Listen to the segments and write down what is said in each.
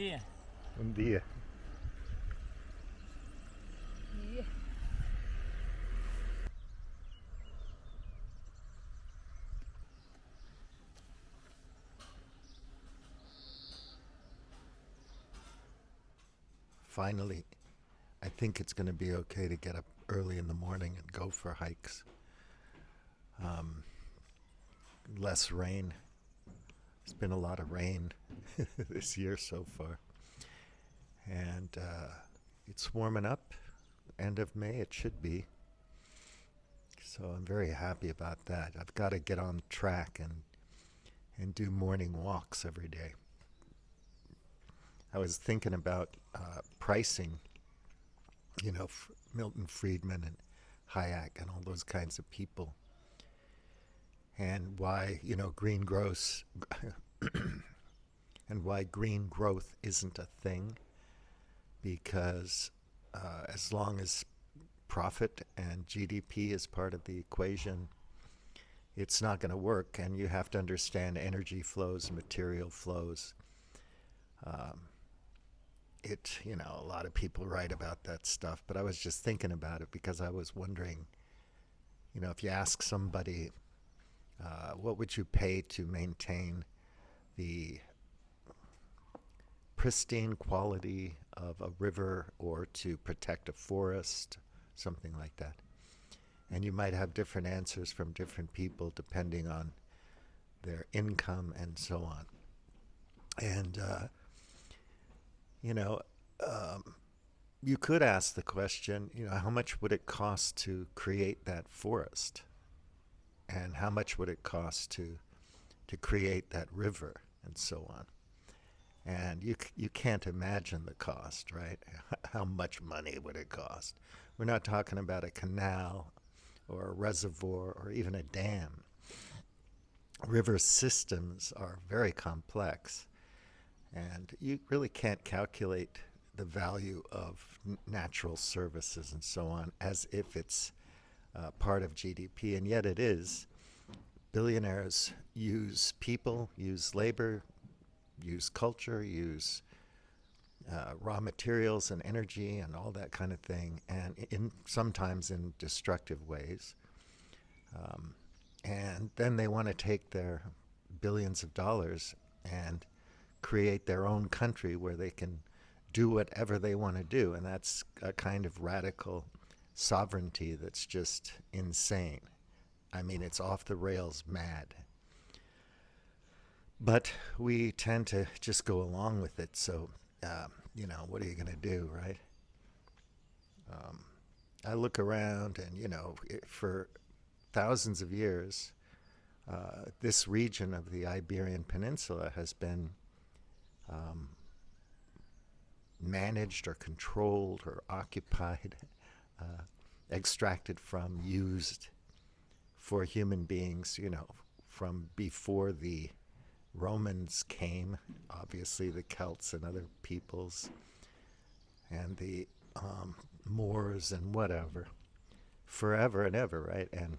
dia. Bom dia. Yeah. Finally, I think it's going to be okay to get up early in the morning and go for hikes. Less rain. There's been a lot of rain this year so far. And it's warming up. End of May, it should be. So I'm very happy about that. I've got to get on track and do morning walks every day. I was thinking about pricing, Milton Friedman and Hayek and all those kinds of people, and why, green growth, and why green growth isn't a thing, because as long as profit and GDP is part of the equation, it's not going to work, and you have to understand energy flows, material flows. A lot of people write about that stuff, but I was just thinking about it because I was wondering, if you ask somebody, what would you pay to maintain the pristine quality of a river or to protect a forest, something like that? And you might have different answers from different people depending on their income and so on. And, you could ask the question, how much would it cost to create that forest? And how much would it cost to create that river and so on? And you can't imagine the cost, right? How much money would it cost? We're not talking about a canal or a reservoir or even a dam. River systems are very complex, and you really can't calculate the value of natural services and so on as if it's part of GDP, and yet it is. Billionaires use people, use labor, use culture, use raw materials and energy and all that kind of thing, and sometimes in destructive ways. And then they want to take their billions of dollars and create their own country where they can do whatever they want to do. And that's a kind of radical sovereignty that's just insane. I mean, it's off the rails mad. But we tend to just go along with it. So, what are you going to do, right? I look around and, for thousands of years, this region of the Iberian Peninsula has been managed or controlled or occupied, extracted from, used for human beings, from before the Romans came, obviously the Celts and other peoples, and the Moors and whatever, forever and ever, right? And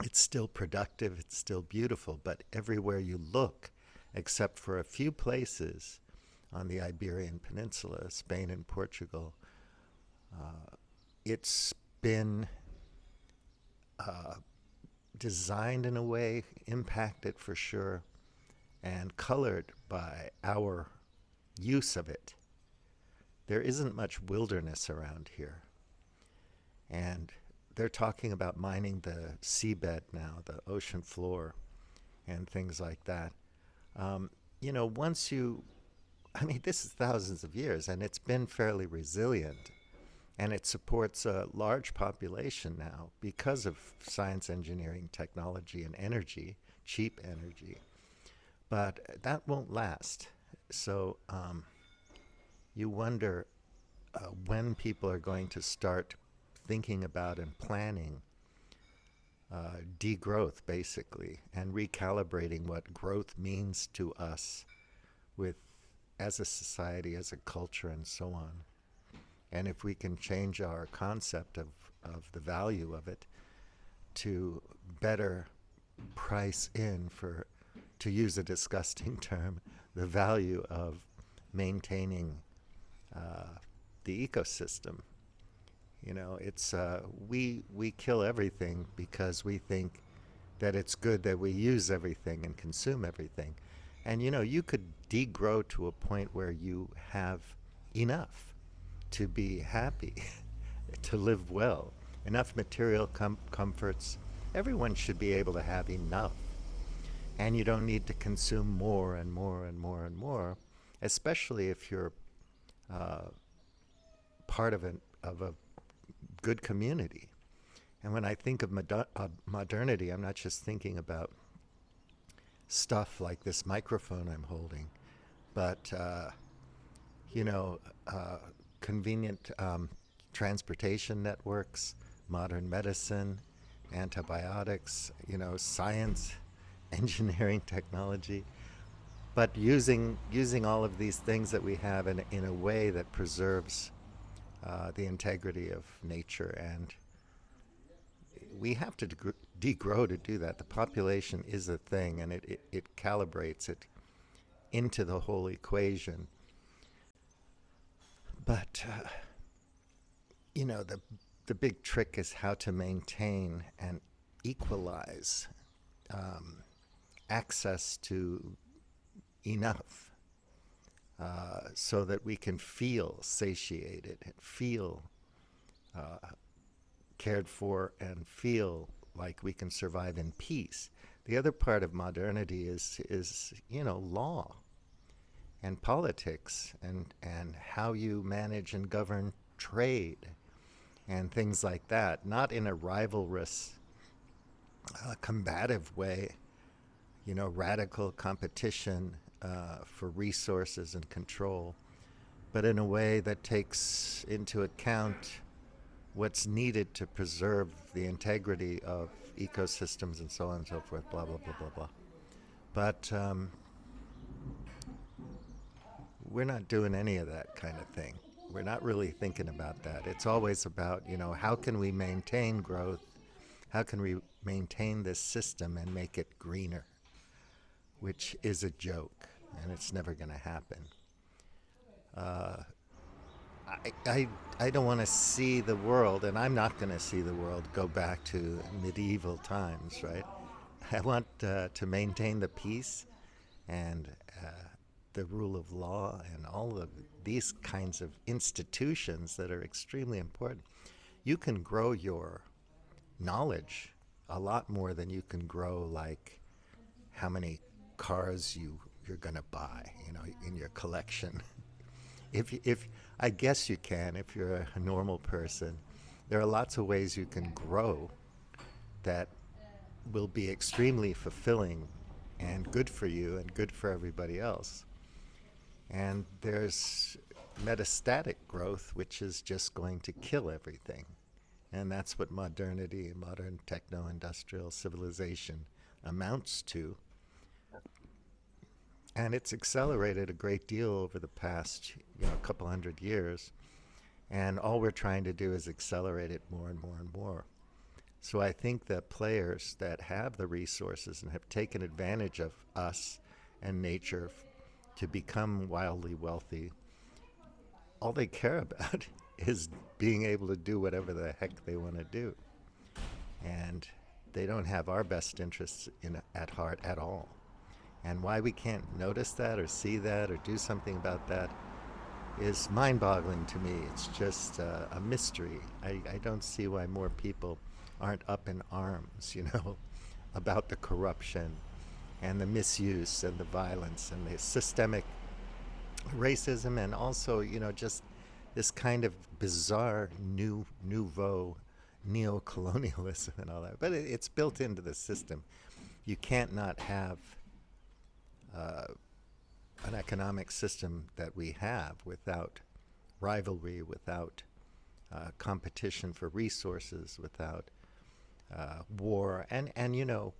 it's still productive, it's still beautiful, but everywhere you look, except for a few places on the Iberian Peninsula, Spain and Portugal, it's been designed in a way, impacted for sure, and colored by our use of it. There isn't much wilderness around here. And they're talking about mining the seabed now, the ocean floor, and things like that. This is thousands of years, and it's been fairly resilient. And it supports a large population now because of science, engineering, technology, and energy, cheap energy. But that won't last. So you wonder when people are going to start thinking about and planning degrowth, basically, and recalibrating what growth means to us as a society, as a culture, and so on. And if we can change our concept of the value of it to better price in, for, to use a disgusting term, the value of maintaining the ecosystem. You know, it's we kill everything because we think that it's good that we use everything and consume everything. And you know, you could degrow to a point where you have enough to be happy, to live well, enough material comforts. Everyone should be able to have enough. And you don't need to consume more and more and more and more, especially if you're uh, part of a good community. And when I think of modernity, I'm not just thinking about stuff like this microphone I'm holding, but you know, convenient transportation networks, modern medicine, antibiotics, you know, science, engineering, technology, but using all of these things that we have in a way that preserves the integrity of nature. And we have to degrow to do that. The population is a thing, and it calibrates it into the whole equation. But you know, the big trick is how to maintain and equalize access to enough, so that we can feel satiated and feel cared for and feel like we can survive in peace. The other part of modernity is you know, law and politics, and how you manage and govern trade and things like that, not in a rivalrous, combative way, you know, radical competition for resources and control, but in a way that takes into account what's needed to preserve the integrity of ecosystems and so on and so forth, blah, blah, blah, blah, blah. But we're not doing any of that kind of thing. We're not really thinking about that. It's always about, you know, how can we maintain growth? How can we maintain this system and make it greener? Which is a joke, and it's never going to happen. Uh, I don't want to see the world, and I'm not going to see the world go back to medieval times, right? I want to maintain the peace and the rule of law and all of these kinds of institutions that are extremely important. You can grow your knowledge a lot more than you can grow, like, how many cars you're going to buy, you know, in your collection. If I guess you can, if you're a normal person, there are lots of ways you can grow that will be extremely fulfilling and good for you and good for everybody else. And there's metastatic growth, which is just going to kill everything. And that's what modernity and modern techno-industrial civilization amounts to. And it's accelerated a great deal over the past, you know, couple hundred years. And all we're trying to do is accelerate it more and more and more. So I think that players that have the resources and have taken advantage of us and nature to become wildly wealthy, all they care about is being able to do whatever the heck they want to do. And they don't have our best interests at heart at all. And why we can't notice that or see that or do something about that is mind-boggling to me. It's just a mystery. I don't see why more people aren't up in arms, you know, about the corruption and the misuse and the violence and the systemic racism, and also, you know, just this kind of bizarre nouveau neo-colonialism and all that. But it's built into the system. You can't not have an economic system that we have without rivalry, without competition for resources, without war. And you know,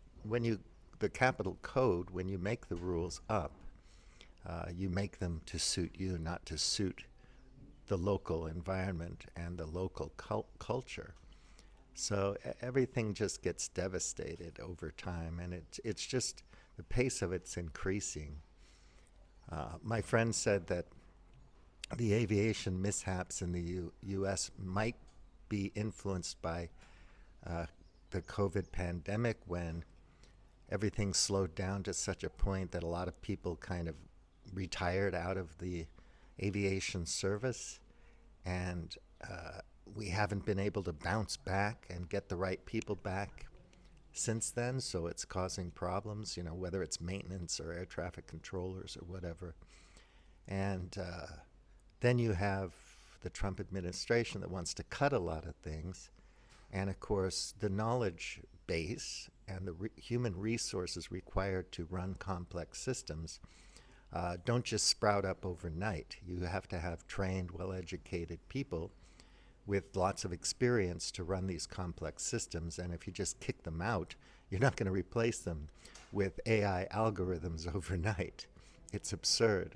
the capital code, when you make the rules up, you make them to suit you, not to suit the local environment and the local culture. So everything just gets devastated over time, and it's just the pace of it's increasing. My friend said that the aviation mishaps in the U.S. might be influenced by uh, the COVID pandemic, when everything slowed down to such a point that a lot of people kind of retired out of the aviation service, and we haven't been able to bounce back and get the right people back since then. So it's causing problems, whether it's maintenance or air traffic controllers or whatever. And then you have the Trump administration that wants to cut a lot of things. And of course, the knowledge base and the human resources required to run complex systems don't just sprout up overnight. You have to have trained, well-educated people with lots of experience to run these complex systems. And if you just kick them out, you're not going to replace them with AI algorithms overnight. It's absurd.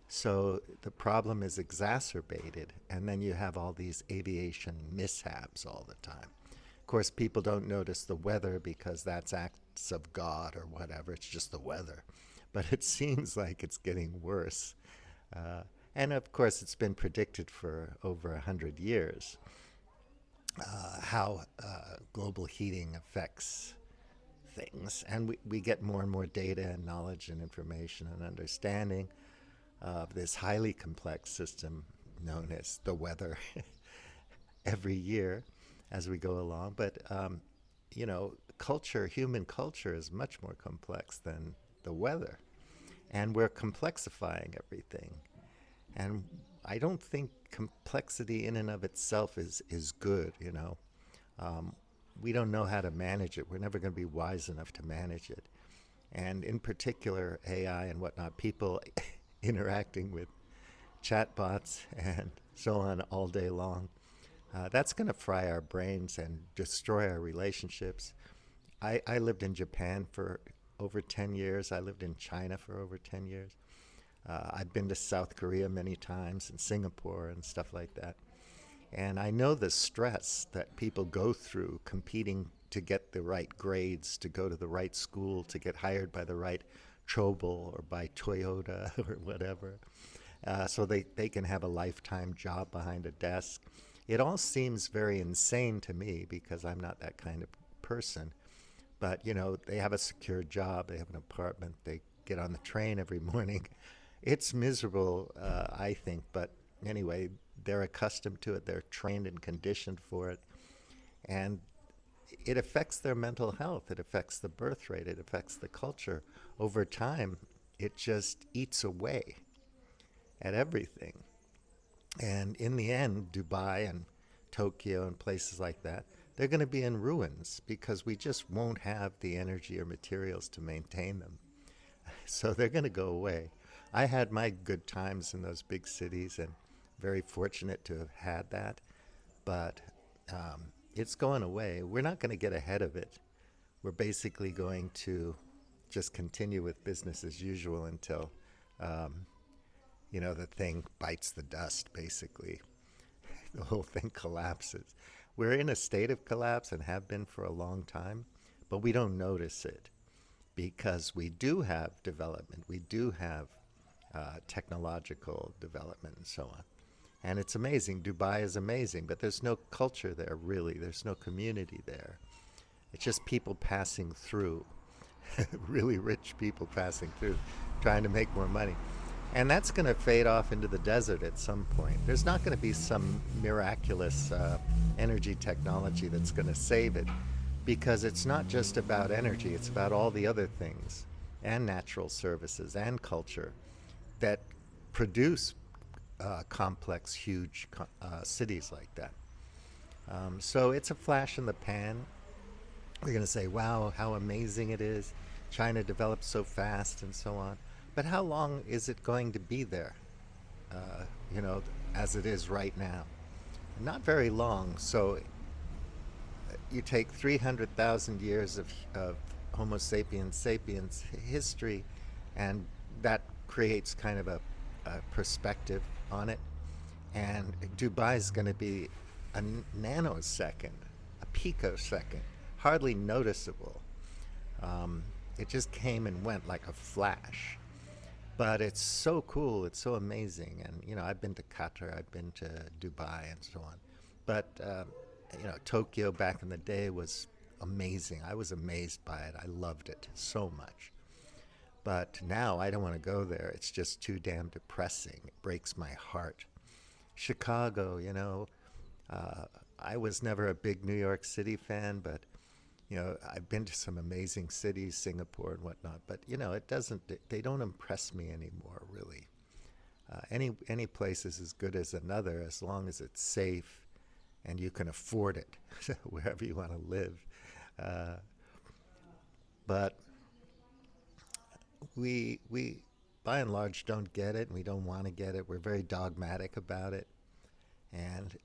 So the problem is exacerbated, and then you have all these aviation mishaps all the time. Of course, people don't notice the weather because that's acts of God or whatever. It's just the weather. But it seems like it's getting worse. And of course, it's been predicted for over 100 years how global heating affects things. And we get more and more data and knowledge and information and understanding of this highly complex system known as the weather every year as we go along. But, human culture is much more complex than the weather. And we're complexifying everything. And I don't think complexity in and of itself is good, we don't know how to manage it. We're never going to be wise enough to manage it. And in particular, AI and whatnot, people interacting with chatbots and so on all day long, that's going to fry our brains and destroy our relationships. I lived in Japan for over 10 years. I lived in China for over 10 years. I've been to South Korea many times and Singapore and stuff like that. And I know the stress that people go through competing to get the right grades, to go to the right school, to get hired by the right Chobol or by Toyota or whatever, so they can have a lifetime job behind a desk. It all seems very insane to me because I'm not that kind of person. But, they have a secure job, they have an apartment, they get on the train every morning. It's miserable, I think, but anyway, they're accustomed to it, they're trained and conditioned for it, and it affects their mental health, it affects the birth rate, it affects the culture. Over time, it just eats away at everything. And in the end, Dubai and Tokyo and places like that, they're going to be in ruins because we just won't have the energy or materials to maintain them. So they're going to go away. I had my good times in those big cities and very fortunate to have had that. But it's going away. We're not going to get ahead of it. We're basically going to just continue with business as usual until, the thing bites the dust, basically. The whole thing collapses. We're in a state of collapse and have been for a long time, but we don't notice it because we do have development. We do have technological development and so on. And it's amazing. Dubai is amazing, but there's no culture there, really. There's no community there. It's just people passing through, really rich people passing through, trying to make more money. And that's going to fade off into the desert at some point. There's not going to be some miraculous energy technology that's going to save it, because it's not just about energy, it's about all the other things, and natural services, and culture that produce complex, huge cities like that. So it's a flash in the pan. We're going to say, wow, how amazing it is. China developed so fast and so on. But how long is it going to be there, as it is right now? Not very long. So you take 300,000 years of Homo sapiens sapiens history, and that creates kind of a perspective on it. And Dubai is going to be a nanosecond, a picosecond, hardly noticeable. It just came and went like a flash. But it's so cool. It's so amazing. And, I've been to Qatar, I've been to Dubai and so on. But, Tokyo back in the day was amazing. I was amazed by it. I loved it so much. But now I don't want to go there. It's just too damn depressing. It breaks my heart. Chicago, uh, I was never a big New York City fan, but I've been to some amazing cities, Singapore and whatnot. But it doesn't. They don't impress me anymore, really. Any place is as good as another as long as it's safe and you can afford it wherever you want to live. Uh, but we by and large don't get it, and we don't want to get it. We're very dogmatic about it, and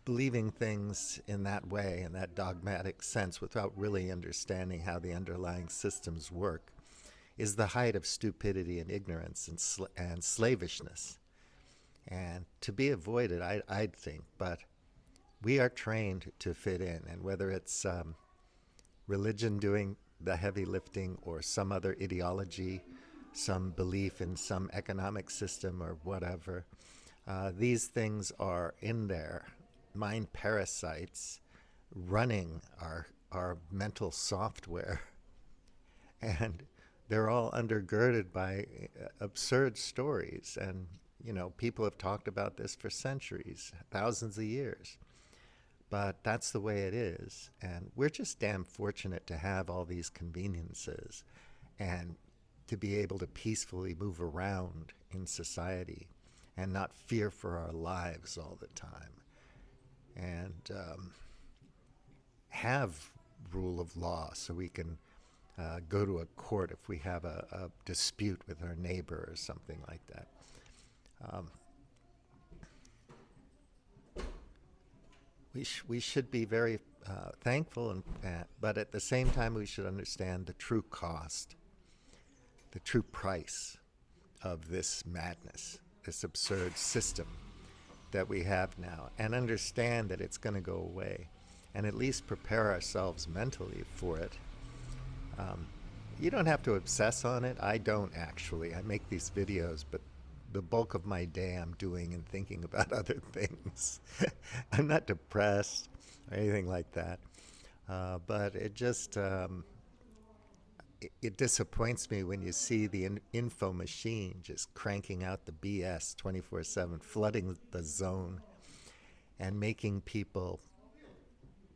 believing things in that way, in that dogmatic sense, without really understanding how the underlying systems work, is the height of stupidity and ignorance and slavishness, and to be avoided, I'd think. But we are trained to fit in, and whether it's religion doing the heavy lifting or some other ideology, some belief in some economic system or whatever, these things are in there, mind parasites running our mental software. And they're all undergirded by absurd stories. And, people have talked about this for centuries, thousands of years. But that's the way it is. And we're just damn fortunate to have all these conveniences and to be able to peacefully move around in society and not fear for our lives all the time. And have rule of law so we can go to a court if we have a dispute with our neighbor or something like that. Um, we should be very thankful, but at the same time, we should understand the true cost, the true price of this madness, this absurd system that we have now, and understand that it's going to go away, and at least prepare ourselves mentally for it. Um, you don't have to obsess on it. I don't actually. I make these videos, but the bulk of my day I'm doing and thinking about other things. I'm not depressed or anything like that. But it disappoints me when you see the info machine just cranking out the BS 24/7, flooding the zone and making people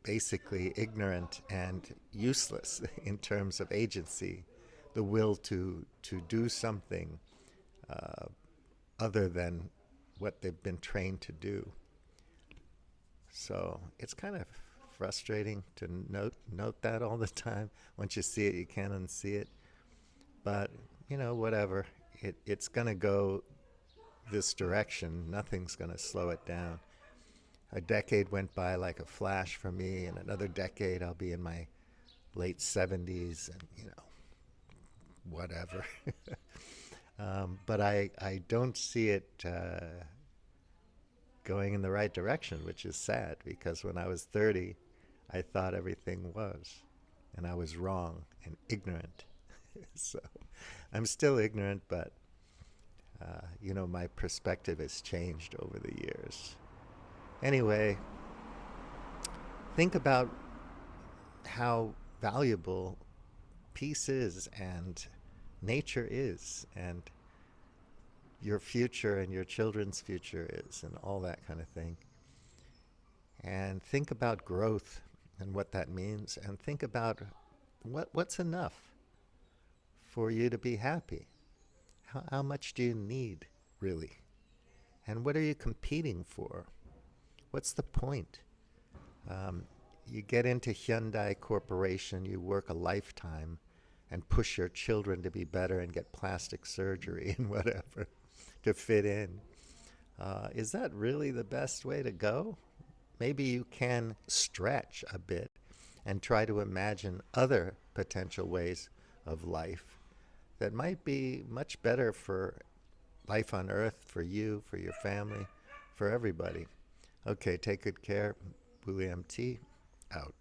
basically ignorant and useless in terms of agency, the will to do something uh, other than what they've been trained to do. So it's kind of frustrating to note that all the time. Once you see it, you can't unsee it. But whatever. It's gonna go this direction. Nothing's gonna slow it down. A decade went by like a flash for me, and another decade I'll be in my late 70s, and whatever. But I don't see it going in the right direction, which is sad because when I was 30, I thought everything was, and I was wrong and ignorant. So I'm still ignorant, but my perspective has changed over the years. Anyway, think about how valuable peace is and nature is and your future and your children's future is and all that kind of thing. And think about growth and what that means, and think about what's enough for you to be happy. How much do you need, really? And what are you competing for? What's the point? You get into Hyundai Corporation, you work a lifetime and push your children to be better and get plastic surgery and whatever to fit in. Is that really the best way to go? Maybe you can stretch a bit and try to imagine other potential ways of life that might be much better for life on Earth, for you, for your family, for everybody. Okay, take good care. William T. out.